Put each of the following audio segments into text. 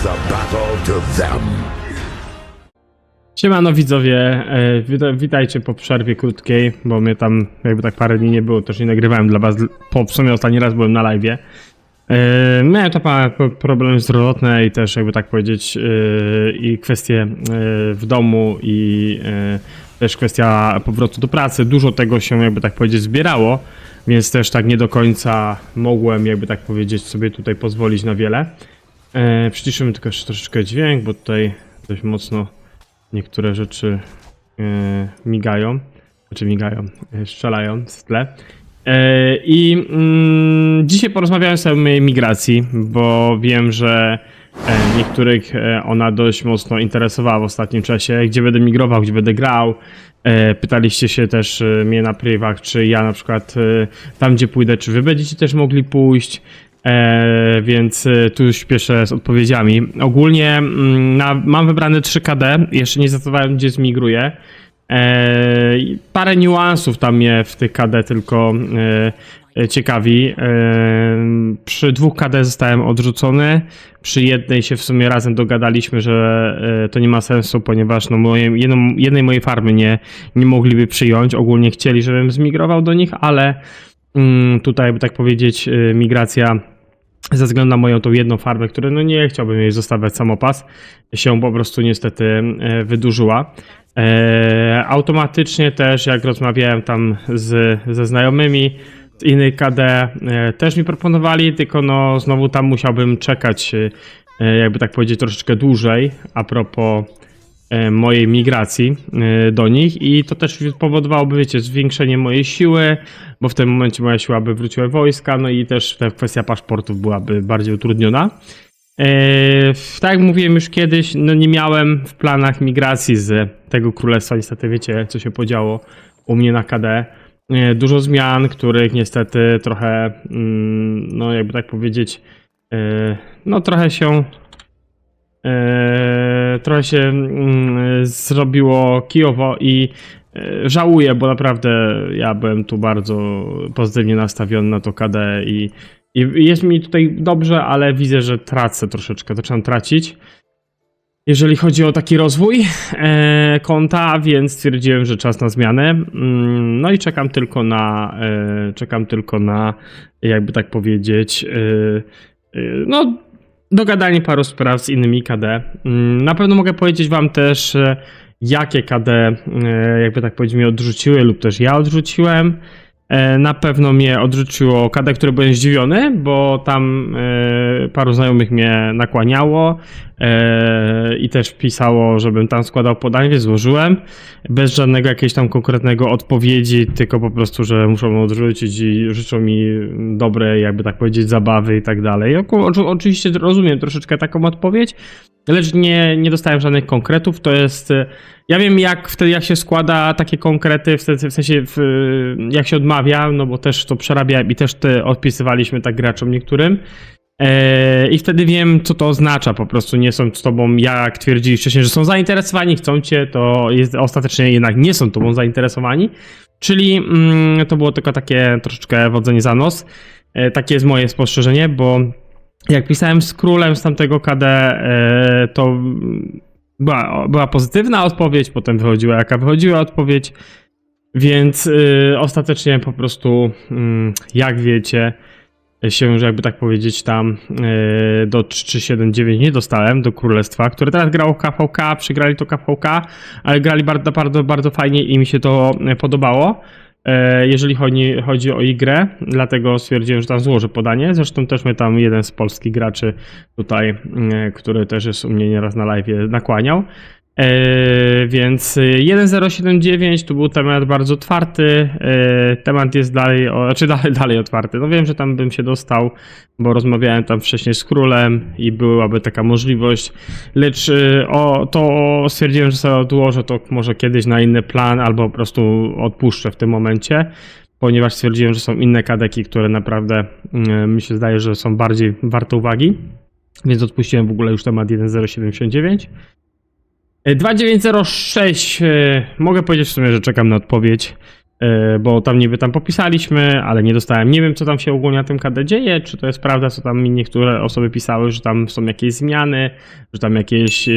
the battle to them. Siemano widzowie, witajcie po przerwie krótkiej, bo mnie tam jakby tak parę dni nie było, też nie nagrywałem dla was, w sumie ostatni raz byłem na live'ie. Miałem tam problemy zdrowotne i też jakby tak powiedzieć i kwestie w domu i też kwestia powrotu do pracy. Dużo tego się jakby tak powiedzieć zbierało, więc też tak nie do końca mogłem jakby tak powiedzieć sobie tutaj pozwolić na wiele. Przyciszymy tylko jeszcze troszeczkę dźwięk, bo tutaj dość mocno niektóre rzeczy strzelają w tle. Dzisiaj porozmawiałem sobie o mojej migracji, bo wiem, że niektórych ona dość mocno interesowała w ostatnim czasie, gdzie będę migrował, gdzie będę grał. Pytaliście się też mnie na privach, czy ja na przykład tam gdzie pójdę, czy wy będziecie też mogli pójść. Więc tu już śpieszę z odpowiedziami. Ogólnie mam wybrane 3 KD, jeszcze nie zdecydowałem gdzie zmigruję. Parę niuansów tam mnie w tych KD tylko ciekawi. Przy 2 KD zostałem odrzucony, przy jednej się w sumie razem dogadaliśmy, że to nie ma sensu, ponieważ no jednej mojej farmy nie mogliby przyjąć. Ogólnie chcieli, żebym zmigrował do nich, ale tutaj, jakby tak powiedzieć, migracja ze względu na moją tą jedną farmę, której no nie chciałbym jej zostawiać samopas, się po prostu niestety wydłużyła. Automatycznie też, jak rozmawiałem tam ze znajomymi z innej KD, też mi proponowali, tylko no znowu tam musiałbym czekać, jakby tak powiedzieć, troszeczkę dłużej a propos mojej migracji do nich i to też powodowałoby, wiecie, zwiększenie mojej siły, bo w tym momencie moja siła by wróciła w wojska, no i też ta kwestia paszportów byłaby bardziej utrudniona. Tak jak mówiłem już kiedyś, no nie miałem w planach migracji z tego królestwa, niestety wiecie, co się podziało u mnie na KD. Dużo zmian, których niestety trochę, no jakby tak powiedzieć, no trochę się zrobiło kijowo i żałuję, bo naprawdę ja byłem tu bardzo pozytywnie nastawiony na to KD i jest mi tutaj dobrze, ale widzę, że tracę troszeczkę, zaczynam tracić, jeżeli chodzi o taki rozwój konta, więc stwierdziłem, że czas na zmianę. No i czekam tylko na jakby tak powiedzieć, no dogadanie paru spraw z innymi KD. Na pewno mogę powiedzieć wam też, jakie KD, jakby tak powiedzieć, mnie odrzuciły lub też ja odrzuciłem. Na pewno mnie odrzuciło KD, które byłem zdziwiony, bo tam paru znajomych mnie nakłaniało i też pisało, żebym tam składał podanie, więc złożyłem. Bez żadnego jakiegoś tam konkretnego odpowiedzi, tylko po prostu, że muszą mnie odrzucić i życzą mi dobrej, jakby tak powiedzieć, zabawy i tak dalej. Oczywiście rozumiem troszeczkę taką odpowiedź, lecz nie dostałem żadnych konkretów. To jest... Ja wiem jak się składa takie konkrety, w sensie jak się odmawia, no bo też to przerabiałem i też odpisywaliśmy tak graczom niektórym. I wtedy wiem, co to oznacza, po prostu nie są z tobą, jak twierdzili wcześniej, że są zainteresowani, chcą cię, to ostatecznie jednak nie są tobą zainteresowani. Czyli to było tylko takie troszeczkę wodzenie za nos. Takie jest moje spostrzeżenie, bo jak pisałem z królem z tamtego KD, to była pozytywna odpowiedź, potem wychodziła jaka wychodziła odpowiedź, więc ostatecznie po prostu, jak wiecie, się, że jakby tak powiedzieć, tam do 379 nie dostałem do królestwa, które teraz grało KVK, przygrali to KVK, ale grali bardzo fajnie i mi się to podobało. Jeżeli chodzi o grę, dlatego stwierdziłem, że tam złożę podanie. Zresztą też mnie tam jeden z polskich graczy tutaj, który też jest u mnie nieraz na live'ie, nakłaniał. Więc 1079 to był temat bardzo otwarty, temat jest dalej otwarty. No wiem, że tam bym się dostał, bo rozmawiałem tam wcześniej z królem i byłaby taka możliwość, lecz to stwierdziłem, że sobie odłożę to może kiedyś na inny plan, albo po prostu odpuszczę w tym momencie, ponieważ stwierdziłem, że są inne kadeki, które naprawdę mi się zdaje, że są bardziej warte uwagi, więc odpuściłem w ogóle już temat 1079. 2906, mogę powiedzieć w sumie, że czekam na odpowiedź. bo tam niby tam popisaliśmy, ale nie dostałem. Nie wiem, co tam się ogólnie na tym KD dzieje, czy to jest prawda, co tam mi niektóre osoby pisały, że tam są jakieś zmiany, że tam jakieś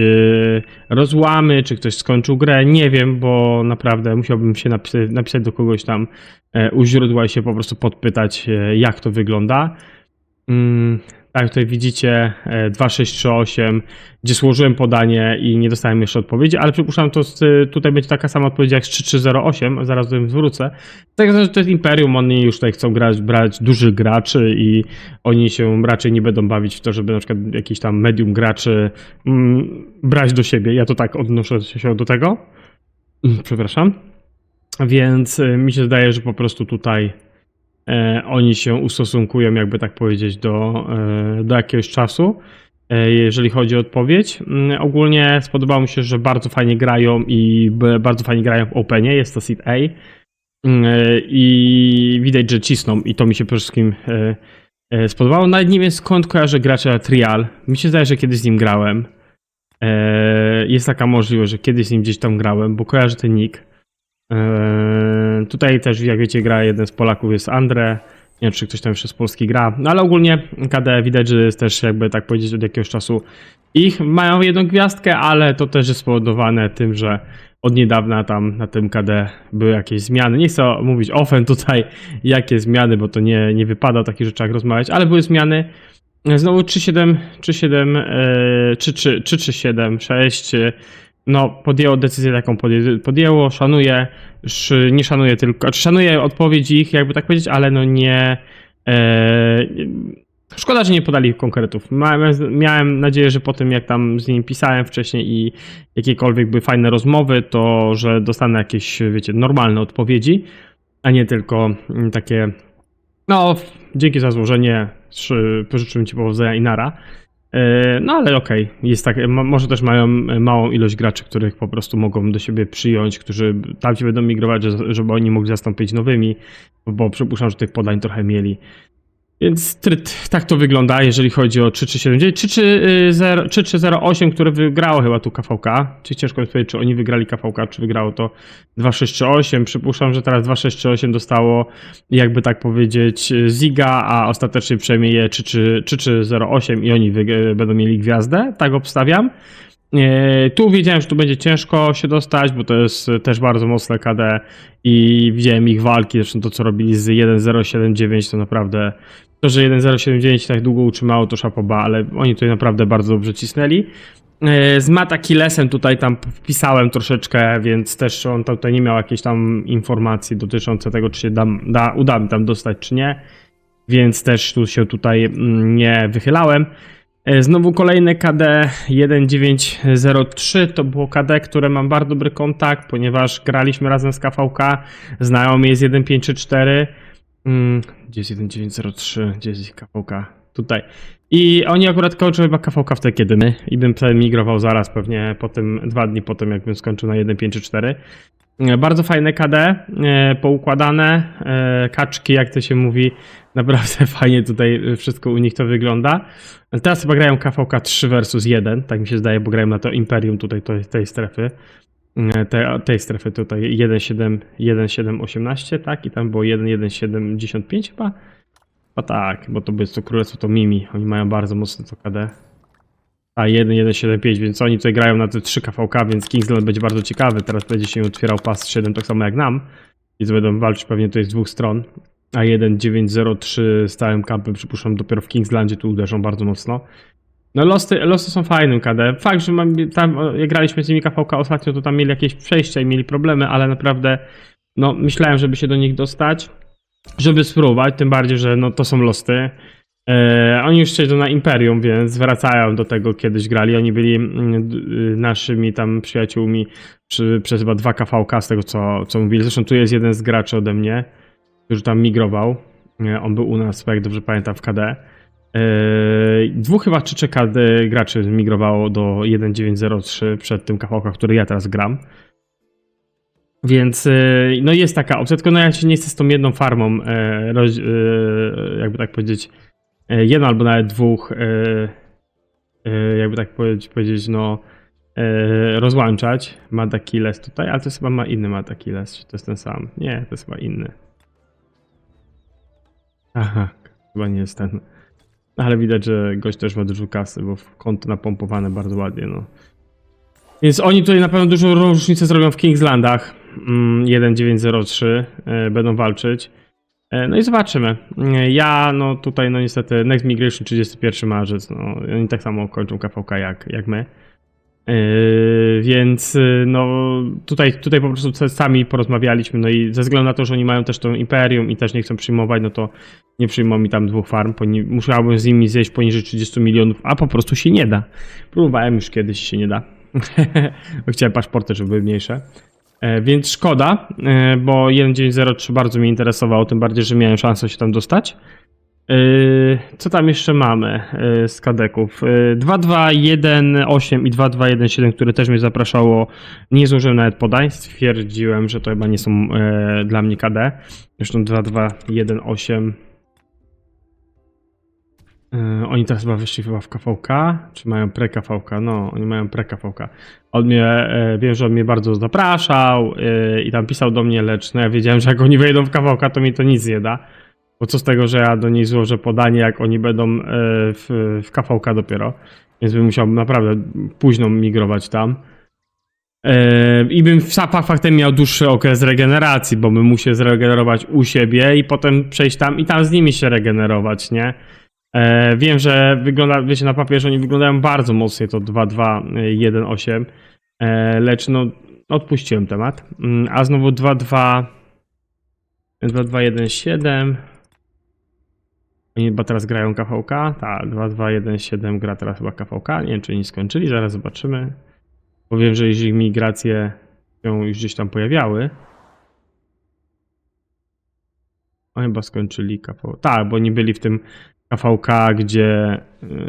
rozłamy, czy ktoś skończył grę. Nie wiem, bo naprawdę musiałbym się napisać do kogoś tam u źródła i się po prostu podpytać, jak to wygląda. Tak, tutaj widzicie 2638, gdzie złożyłem podanie i nie dostałem jeszcze odpowiedzi, ale przypuszczam, to tutaj będzie taka sama odpowiedź jak z 3308, zaraz do tym zwrócę. Tak, że to jest Imperium, oni już tutaj chcą brać dużych graczy i oni się raczej nie będą bawić w to, żeby na przykład jakiś tam medium graczy brać do siebie. Ja to tak odnoszę się do tego. Przepraszam. Więc mi się zdaje, że po prostu tutaj oni się ustosunkują, jakby tak powiedzieć, do jakiegoś czasu, jeżeli chodzi o odpowiedź. Ogólnie spodobało mi się, że bardzo fajnie grają i bardzo fajnie grają w Openie, jest to Seed A i widać, że cisną i to mi się przede wszystkim spodobało. Nawet nie wiem, skąd kojarzę gracza Trial. Mi się zdaje, że kiedyś z nim grałem. Jest taka możliwość, że kiedyś z nim gdzieś tam grałem, bo kojarzę ten nick. Tutaj też, jak wiecie, gra jeden z Polaków, jest Andre. Nie wiem, czy ktoś tam jeszcze z Polski gra. No ale ogólnie KD widać, że jest też, jakby tak powiedzieć, od jakiegoś czasu ich mają jedną gwiazdkę, ale to też jest spowodowane tym, że od niedawna tam na tym KD były jakieś zmiany. Nie chcę mówić ofen tutaj, jakie zmiany, bo to nie wypada o takich rzeczach rozmawiać, ale były zmiany. Znowu 3-7, 6. No, podjęło decyzję, taką podjęło, szanuje, nie szanuje tylko, czy szanuje odpowiedź ich, jakby tak powiedzieć, ale no nie, szkoda, że nie podali konkretów. Miałem nadzieję, że po tym, jak tam z nimi pisałem wcześniej i jakiekolwiek były fajne rozmowy, to że dostanę jakieś, wiecie, normalne odpowiedzi, a nie tylko takie, no, dzięki za złożenie, pożyczyłem ci powodzenia i nara. No ale okej, jest tak, może też mają małą ilość graczy, których po prostu mogą do siebie przyjąć, którzy tam się będą migrować, żeby oni mogli zastąpić nowymi, bo przypuszczam, że tych podań trochę mieli. Więc tak to wygląda, jeżeli chodzi o 3379, 3308, które wygrało chyba tu KVK. Czy ciężko mi powiedzieć, czy oni wygrali KVK, czy wygrało to 2638. Przypuszczam, że teraz 2638 dostało, jakby tak powiedzieć, Ziga, a ostatecznie przejmie je 3308 i oni będą mieli gwiazdę. Tak obstawiam. Tu wiedziałem, że tu będzie ciężko się dostać, bo to jest też bardzo mocne KD i widziałem ich walki, zresztą to co robili z 1079 to naprawdę, to że 1079 tak długo utrzymało to szapoba, ale oni tutaj naprawdę bardzo dobrze cisnęli. Z Matt Achillesem tutaj tam wpisałem troszeczkę, więc też on tutaj nie miał jakiejś tam informacji dotyczące tego, czy się uda mi tam dostać, czy nie, więc też tu się tutaj nie wychylałem. Znowu kolejne KD 1903, to było KD, które mam bardzo dobry kontakt, ponieważ graliśmy razem z KVK, znajomy jest 1534. Gdzie jest 1903, gdzie jest KVK? Tutaj. I oni akurat kończą chyba KVK wtedy, kiedy my, i bym migrował zaraz pewnie potem, 2 dni potem, jakbym skończył na 1534. Bardzo fajne KD, poukładane, kaczki, jak to się mówi, naprawdę fajnie tutaj wszystko u nich to wygląda. Teraz chyba grają KVK 3 versus 1, tak mi się zdaje, bo grają na to Imperium tutaj, tej strefy. Tej strefy tutaj 1.7.18, tak? I tam było 1.1.7.15 chyba? Chyba tak, bo to jest to Królestwo, to Mimi, oni mają bardzo mocne to KD. A 1.1.7.5, więc oni tutaj grają na te 3 KVK, więc Kingsland będzie bardzo ciekawy. Teraz będzie się otwierał pas 7, tak samo jak nam. I będą walczyć pewnie tutaj z 2 stron. A 1.9.03 stałym kampem, przypuszczam, dopiero w Kingslandzie tu uderzą bardzo mocno. No losy są fajnym KD. Fakt, że tam jak graliśmy z nimi KVK ostatnio, to tam mieli jakieś przejścia i mieli problemy, ale naprawdę no myślałem, żeby się do nich dostać, żeby spróbować, tym bardziej, że no to są losy. Oni już siedzą na Imperium, więc wracają do tego, kiedyś grali. Oni byli naszymi tam przyjaciółmi przez chyba 2 KVK z tego, co mówili. Zresztą tu jest jeden z graczy ode mnie, który tam migrował. On był u nas, jak dobrze pamiętam, w KD. 2 chyba czy 3 KD graczy migrowało do 1.9.03 przed tym KVK, który ja teraz gram. Więc no jest taka opcja, tylko no ja się nie chcę z tą jedną farmą, jakby tak powiedzieć, jedną albo nawet 2, jakby tak powiedzieć, no rozłączać. Mad Achilles tutaj, ale to jest chyba ma inny Mad Achilles. Czy to jest ten sam? Nie, to jest chyba inny. Aha, chyba nie jest ten. Ale widać, że gość też ma dużo kasy, bo w konto napompowane bardzo ładnie, no. Więc oni tutaj na pewno dużą różnicę zrobią w Kingslandach. 1903 będą walczyć. No i zobaczymy. Ja, no tutaj, no niestety, Next Migration 31 marzec, no oni tak samo kończą KVK jak my. Więc no tutaj po prostu sami porozmawialiśmy, no i ze względu na to, że oni mają też to Imperium i też nie chcą przyjmować, no to nie przyjmą mi tam 2 farm, musiałbym z nimi zjeść poniżej 30 milionów, a po prostu się nie da. Próbowałem już kiedyś, się nie da. Bo chciałem paszporty, żeby były mniejsze. Więc szkoda, bo 1903 bardzo mnie interesowało, tym bardziej, że miałem szansę się tam dostać. Co tam jeszcze mamy z kadeków? 2218 i 2217, które też mnie zapraszało, nie zdążyłem nawet podań. Stwierdziłem, że to chyba nie są dla mnie KD. Zresztą 2218. Oni teraz chyba wyszli w KVK, czy mają pre-KVK? No, oni mają pre-KVK. On mnie, wiem, że on mnie bardzo zapraszał i tam pisał do mnie, lecz no ja wiedziałem, że jak oni wejdą w KVK, to mi to nic nie da. Bo co z tego, że ja do niej złożę podanie, jak oni będą w KVK dopiero. Więc bym musiał naprawdę późno migrować tam. I bym faktem miał dłuższy okres regeneracji, bo bym musiał zregenerować u siebie i potem przejść tam i tam z nimi się regenerować, nie? Wiem, że wygląda, wiecie, na papierze oni wyglądają bardzo mocnie, to 2218, lecz no odpuściłem temat. A znowu 2217. Oni chyba teraz grają KVK. Tak, 2217 gra teraz chyba KVK. Nie wiem, czy oni skończyli, zaraz zobaczymy. Bo wiem, że jeżeli migracje się już gdzieś tam pojawiały. Oni chyba skończyli KVK. Tak, bo oni byli w tym KVK, gdzie...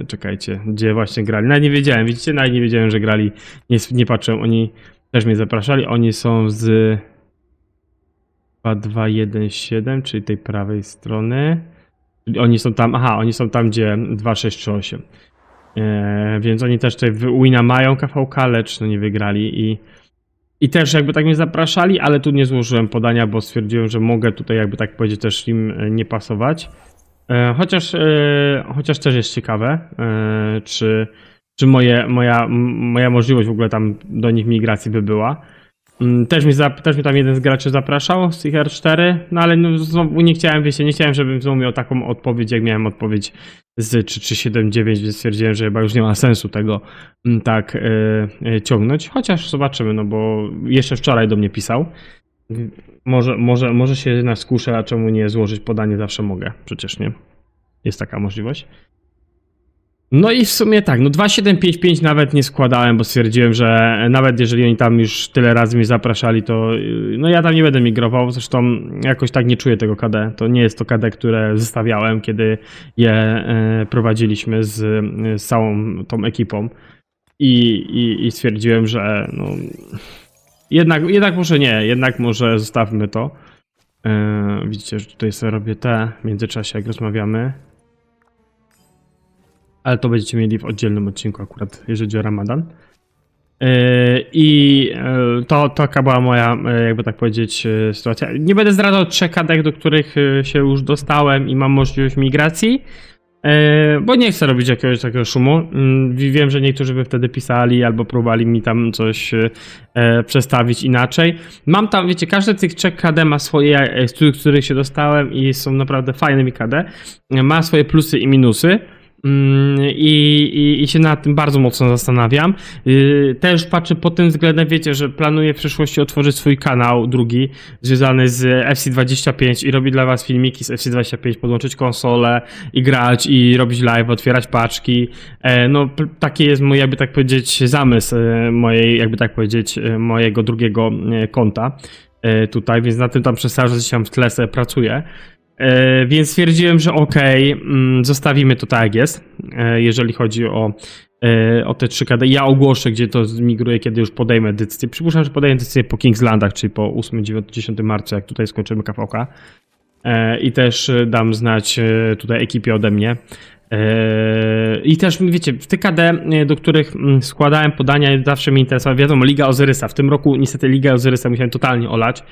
czekajcie, gdzie właśnie grali. Nawet nie wiedziałem, widzicie? Nawet nie wiedziałem, że grali. Nie patrzyłem, oni też mnie zapraszali. Oni są z 2217, czyli tej prawej strony. Oni są tam, oni są tam, gdzie 2638. Więc oni też tutaj wina mają KVK, lecz no nie wygrali i też jakby tak mnie zapraszali, ale tu nie złożyłem podania, bo stwierdziłem, że mogę tutaj jakby tak powiedzieć też im nie pasować. Chociaż też jest ciekawe, czy moja możliwość w ogóle tam do nich migracji by była. Też mnie tam jeden z graczy zapraszał z tych R4, no ale no, znowu nie chciałem, wiecie, nie chciałem, żebym znowu miał taką odpowiedź, jak miałem odpowiedź z 379, więc stwierdziłem, że chyba już nie ma sensu tego tak ciągnąć. Chociaż zobaczymy, no bo jeszcze wczoraj do mnie pisał. Może się na skuszę, a czemu nie złożyć podanie, zawsze mogę, przecież nie. Jest taka możliwość. No i w sumie tak, no 2755 nawet nie składałem, bo stwierdziłem, że nawet jeżeli oni tam już tyle razy mnie zapraszali, to no ja tam nie będę migrował, zresztą jakoś tak nie czuję tego KD. To nie jest to KD, które zostawiałem, kiedy je prowadziliśmy z całą tą ekipą i stwierdziłem, że no jednak może nie, jednak może zostawmy to. Widzicie, że tutaj sobie robię te w międzyczasie, jak rozmawiamy. Ale to będziecie mieli w oddzielnym odcinku akurat, jeżeli chodzi o Ramadan. I to taka była moja, jakby tak powiedzieć, sytuacja. Nie będę zdradzał 3 kadek, do których się już dostałem i mam możliwość migracji, bo nie chcę robić jakiegoś takiego szumu. Wiem, że niektórzy by wtedy pisali albo próbowali mi tam coś przestawić inaczej. Mam tam, wiecie, każdy z tych 3 KD ma swoje, z których się dostałem i są naprawdę fajnymi KD. Ma swoje plusy i minusy. I się nad tym bardzo mocno zastanawiam. Też patrzę pod tym względem, wiecie, że planuję w przyszłości otworzyć swój kanał drugi, związany z FC25 i robić dla was filmiki z FC25, podłączyć konsolę i grać i robić live, otwierać paczki. No taki jest mój, jakby tak powiedzieć, zamysł mojej, jakby tak powiedzieć, mojego drugiego konta tutaj, więc na tym tam przez cały czas tam w tle sobie pracuję. Więc stwierdziłem, że okej, zostawimy to tak jak jest, jeżeli chodzi o te 3 KD. Ja ogłoszę, gdzie to zmigruję, kiedy już podejmę decyzję. Przypuszczam, że podejmę decyzję po Kingslandach, czyli po 8, 9, 10 marca, jak tutaj skończymy KVK. I też dam znać tutaj ekipie ode mnie, I też, wiecie, w tych KD, do których składałem podania, zawsze mnie interesowało, wiadomo, Liga Ozyrysa. W tym roku niestety Liga Ozyrysa musiałem totalnie olać.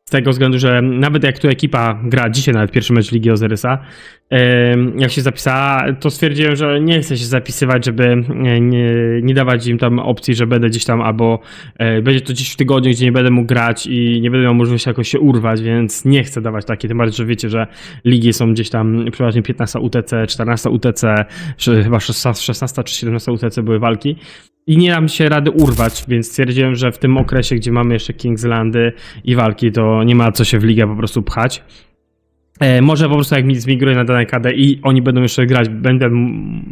Z tego względu, że nawet jak tu ekipa gra, dzisiaj nawet pierwszy mecz Ligi Ozyrysa, jak się zapisała, to stwierdziłem, że nie chcę się zapisywać, żeby nie dawać im tam opcji, że będę gdzieś tam albo będzie to gdzieś w tygodniu, gdzie nie będę mógł grać i nie będę miał możliwości jakoś się urwać, więc nie chcę dawać takiej, tym bardziej, że wiecie, że ligi są gdzieś tam przeważnie 15 UTC, 14 UTC, czy chyba 16 czy 17 UTC były walki. I nie dam się rady urwać, więc stwierdziłem, że w tym okresie, gdzie mamy jeszcze Kingslandy i walki, to nie ma co się w ligę po prostu pchać. Może po prostu jak mi zmigruję na dane KD i oni będą jeszcze grać, będę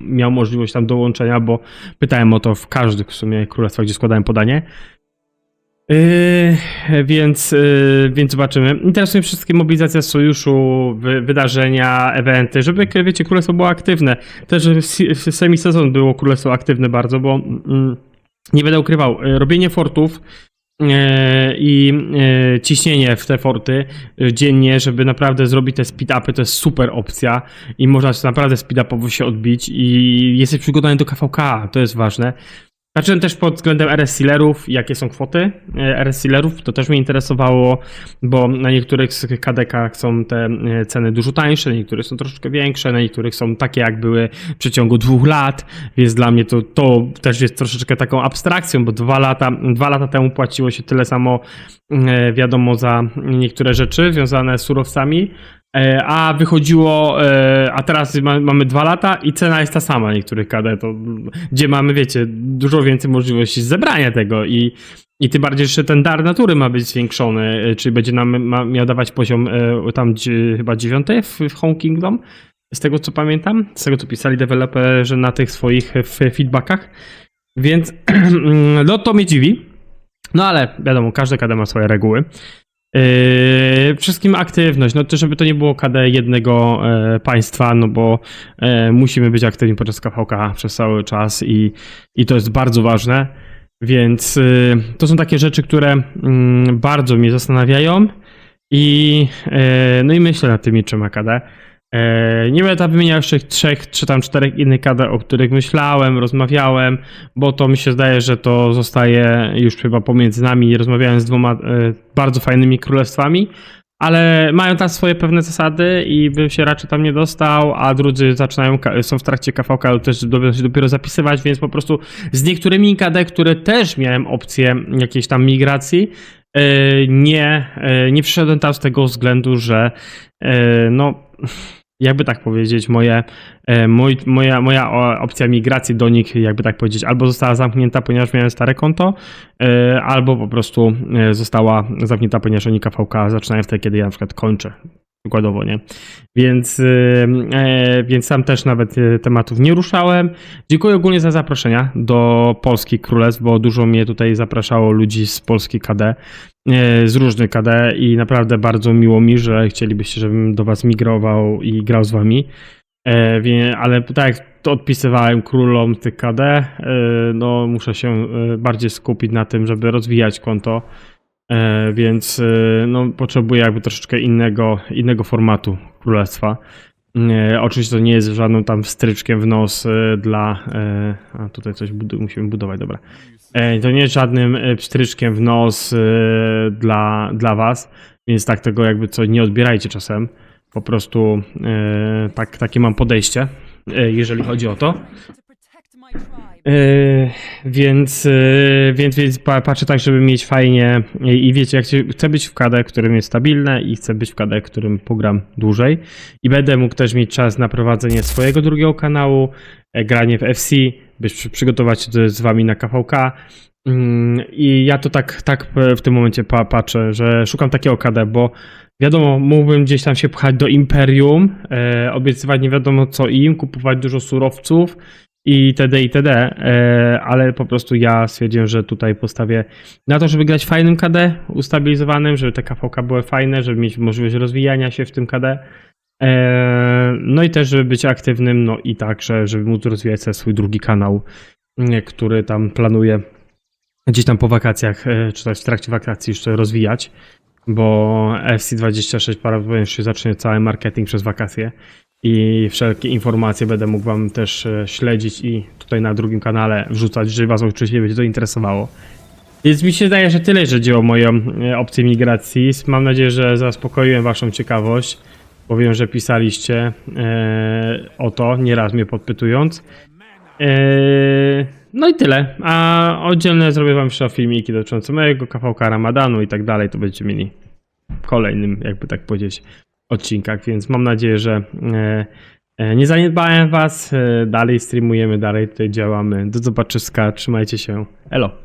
miał możliwość tam dołączenia, bo pytałem o to w każdym w sumie królestwach, gdzie składałem podanie. Więc zobaczymy. Interesują mnie wszystkie mobilizacje z sojuszu, wydarzenia, eventy, żeby, wiecie, królestwo było aktywne. Też w semi-sezon było królestwo aktywne bardzo, bo nie będę ukrywał, robienie fortów i ciśnienie w te forty dziennie, żeby naprawdę zrobić te speed-upy, to jest super opcja i można naprawdę speed-upowo się odbić i jesteś przygotowany do KVK, to jest ważne. Patrzyłem też pod względem RS Sealerów, jakie są kwoty RS Sealerów, to też mnie interesowało, bo na niektórych KDK są te ceny dużo tańsze, na niektórych są troszeczkę większe, na niektórych są takie jak były w przeciągu 2 lat, więc dla mnie to też jest troszeczkę taką abstrakcją, bo 2 lata temu płaciło się tyle samo, wiadomo, za niektóre rzeczy związane z surowcami, a wychodziło, a teraz mamy 2 lata i cena jest ta sama niektórych KD, to, gdzie mamy, wiecie, dużo więcej możliwości zebrania tego i tym bardziej, że ten dar natury ma być zwiększony, czyli będzie nam miał dawać poziom tam chyba 9 w Home Kingdom, z tego co pamiętam, z tego co pisali deweloperzy na tych swoich feedbackach, więc no to mnie dziwi, no ale wiadomo, każdy KD ma swoje reguły. Wszystkim aktywność, no to żeby to nie było KD jednego państwa, no bo musimy być aktywni podczas KVK przez cały czas i to jest bardzo ważne, więc to są takie rzeczy, które bardzo mnie zastanawiają i no i myślę nad tymi 3 KD. Nie będę tam wymieniał jeszcze 3 czy tam 4 innych KD, o których myślałem, rozmawiałem, bo to mi się zdaje, że to zostaje już chyba pomiędzy nami. Rozmawiałem z 2 bardzo fajnymi królestwami, ale mają tam swoje pewne zasady i bym się raczej tam nie dostał, a drudzy są w trakcie KVK, ale też będą się dopiero zapisywać, więc po prostu z niektórymi KD, które też miałem opcję jakiejś tam migracji, nie przyszedłem tam z tego względu, że no jakby tak powiedzieć, moja opcja migracji do nich, jakby tak powiedzieć, albo została zamknięta, ponieważ miałem stare konto, albo po prostu została zamknięta, ponieważ oni KVK zaczynają wtedy, kiedy ja na przykład kończę. Przykładowo, nie? Więc tam też nawet tematów nie ruszałem. Dziękuję ogólnie za zaproszenia do polskich królestw, bo dużo mnie tutaj zapraszało ludzi z Polski KD, z różnych KD i naprawdę bardzo miło mi, że chcielibyście, żebym do was migrował i grał z wami. Ale tak jak to odpisywałem królom tych KD, no muszę się bardziej skupić na tym, żeby rozwijać konto. Więc no, potrzebuję jakby troszeczkę innego formatu królestwa. Oczywiście to nie jest żadnym tam stryczkiem w nos a tutaj coś musimy budować, dobra. To nie jest żadnym stryczkiem w nos dla was, więc tak tego jakby co nie odbierajcie czasem. Po prostu takie mam podejście, jeżeli chodzi o to. Więc patrzę tak, żeby mieć fajnie i wiecie, chcę być w KD, którym jest stabilne i chcę być w KD, którym pogram dłużej i będę mógł też mieć czas na prowadzenie swojego drugiego kanału, granie w FC, przygotować się z wami na KVK i ja to tak w tym momencie patrzę, że szukam takiego KD, bo wiadomo, mógłbym gdzieś tam się pchać do Imperium, obiecywać nie wiadomo co im, kupować dużo surowców itd., ale po prostu ja stwierdziłem, że tutaj postawię na to, żeby grać fajnym KD, ustabilizowanym, żeby te KVK były fajne, żeby mieć możliwość rozwijania się w tym KD, no i też, żeby być aktywnym, no i także, żeby móc rozwijać sobie swój drugi kanał, który tam planuję gdzieś tam po wakacjach, czy też w trakcie wakacji jeszcze rozwijać, bo FC26 prawdopodobnie już się zacznie cały marketing przez wakacje. i wszelkie informacje będę mógł wam też śledzić i tutaj na drugim kanale wrzucać, jeżeli was oczywiście będzie to interesowało. Więc mi się zdaje, że tyle, jeżeli chodzi o moją opcję migracji. Mam nadzieję, że zaspokoiłem waszą ciekawość, bo wiem, że pisaliście o to, nieraz mnie podpytując. No i tyle. A oddzielne zrobię wam jeszcze filmiki dotyczące mojego kawałka Ramadanu i tak dalej. To będziecie mieli w kolejnym, jakby tak powiedzieć, odcinkach. Więc mam nadzieję, że nie zaniedbałem was. Dalej streamujemy, dalej tutaj działamy. Do zobaczyska. Trzymajcie się. Elo.